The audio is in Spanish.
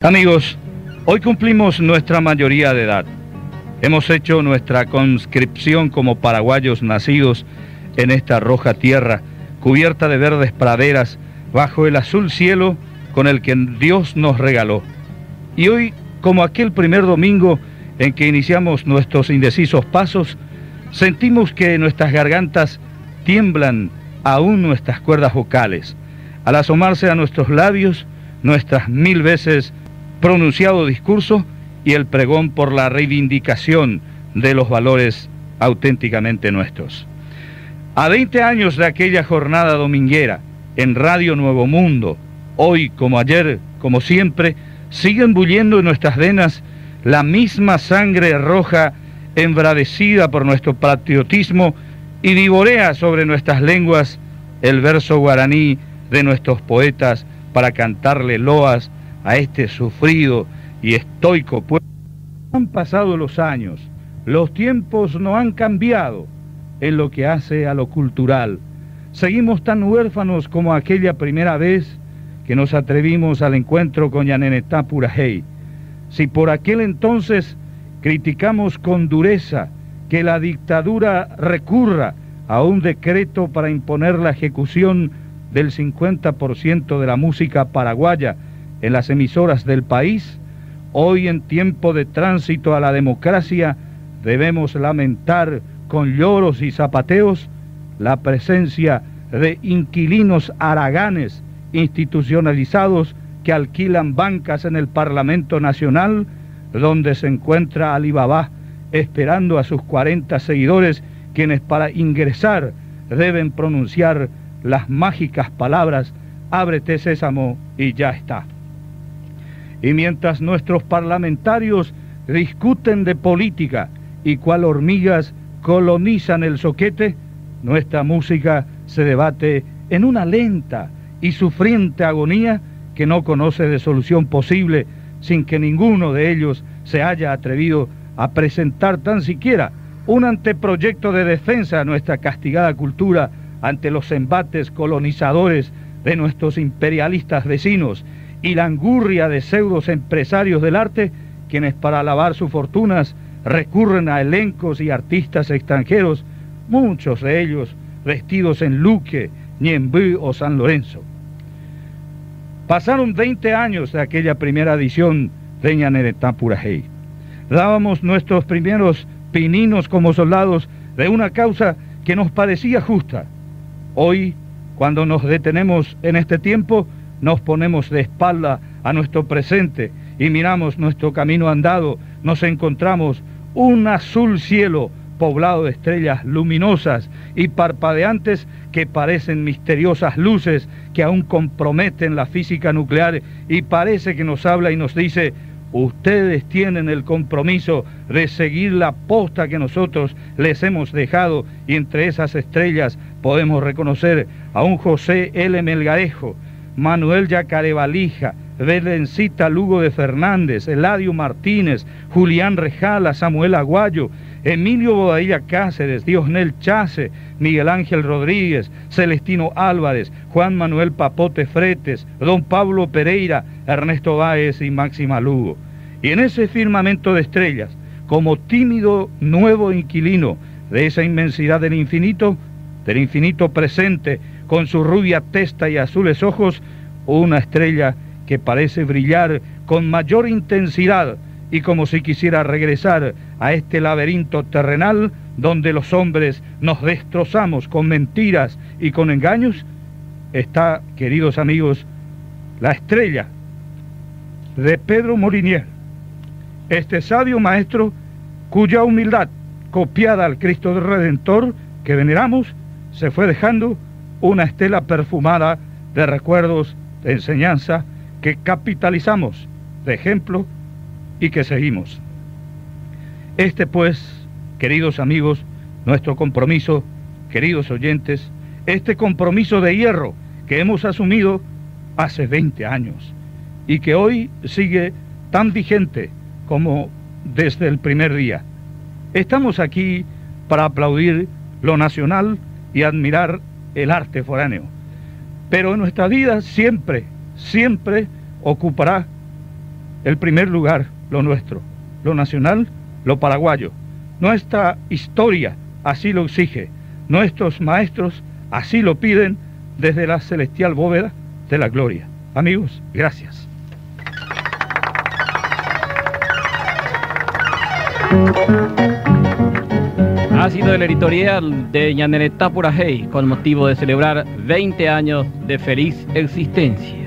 Amigos, hoy cumplimos nuestra mayoría de edad. Hemos hecho nuestra conscripción como paraguayos nacidos en esta roja tierra, cubierta de verdes praderas, bajo el azul cielo con el que Dios nos regaló. Y hoy, como aquel primer domingo en que iniciamos nuestros indecisos pasos, sentimos que nuestras gargantas tiemblan aún nuestras cuerdas vocales. Al asomarse a nuestros labios, nuestras 1000 veces pronunciado discurso y el pregón por la reivindicación de los valores auténticamente nuestros. A 20 años de aquella jornada dominguera, en Radio Nuevo Mundo, hoy como ayer, como siempre, siguen bulliendo en nuestras venas la misma sangre roja embravecida por nuestro patriotismo y vivorea sobre nuestras lenguas el verso guaraní de nuestros poetas para cantarle loas a este sufrido y estoico pueblo. Han pasado los años, los tiempos no han cambiado en lo que hace a lo cultural. Seguimos tan huérfanos como aquella primera vez que nos atrevimos al encuentro con Yanenetá Purajey. Si por aquel entonces criticamos con dureza que la dictadura recurra a un decreto para imponer la ejecución del 50% de la música paraguaya en las emisoras del país, hoy en tiempo de tránsito a la democracia debemos lamentar con lloros y zapateos la presencia de inquilinos haraganes institucionalizados que alquilan bancas en el Parlamento Nacional, donde se encuentra Alibaba esperando a sus 40 seguidores, quienes para ingresar deben pronunciar las mágicas palabras «Ábrete sésamo» y ya está. Y mientras nuestros parlamentarios discuten de política y cual hormigas colonizan el zoquete, nuestra música se debate en una lenta y sufriente agonía que no conoce de solución posible, sin que ninguno de ellos se haya atrevido a presentar tan siquiera un anteproyecto de defensa a nuestra castigada cultura ante los embates colonizadores de nuestros imperialistas vecinos y la angurria de pseudos empresarios del arte, quienes para lavar sus fortunas recurren a elencos y artistas extranjeros, muchos de ellos vestidos en Luque, Ñemby o San Lorenzo. Pasaron 20 años de aquella primera edición de Yanenetá Purajey. Dábamos nuestros primeros pininos como soldados de una causa que nos parecía justa. Hoy, cuando nos detenemos en este tiempo, nos ponemos de espalda a nuestro presente y miramos nuestro camino andado, nos encontramos un azul cielo poblado de estrellas luminosas y parpadeantes que parecen misteriosas luces que aún comprometen la física nuclear, y parece que nos habla y nos dice: ustedes tienen el compromiso de seguir la posta que nosotros les hemos dejado, y entre esas estrellas podemos reconocer a un José L. Melgarejo, Manuel Yacarevalija, Belencita Lugo de Fernández, Eladio Martínez, Julián Rejala, Samuel Aguayo, Emilio Bodadilla Cáceres, Diosnel Chase, Miguel Ángel Rodríguez, Celestino Álvarez, Juan Manuel Papote Fretes, Don Pablo Pereira, Ernesto Báez y Máxima Lugo. Y en ese firmamento de estrellas, como tímido nuevo inquilino de esa inmensidad del infinito presente, con su rubia testa y azules ojos, una estrella que parece brillar con mayor intensidad y como si quisiera regresar a este laberinto terrenal donde los hombres nos destrozamos con mentiras y con engaños, está, queridos amigos, la estrella de Pedro Molinier, este sabio maestro cuya humildad, copiada al Cristo Redentor que veneramos, se fue dejando una estela perfumada de recuerdos, de enseñanza, que capitalizamos de ejemplo y que seguimos. Este pues, queridos amigos, nuestro compromiso, queridos oyentes, este compromiso de hierro que hemos asumido hace 20 años y que hoy sigue tan vigente como desde el primer día. Estamos aquí para aplaudir lo nacional y admirar el arte foráneo, pero en nuestra vida siempre ocupará el primer lugar, lo nuestro, lo nacional, lo paraguayo. Nuestra historia así lo exige, nuestros maestros así lo piden desde la celestial bóveda de la gloria. Amigos, gracias. Ha sido el editorial de Ñaneretá Purajey con motivo de celebrar 20 años de feliz existencia.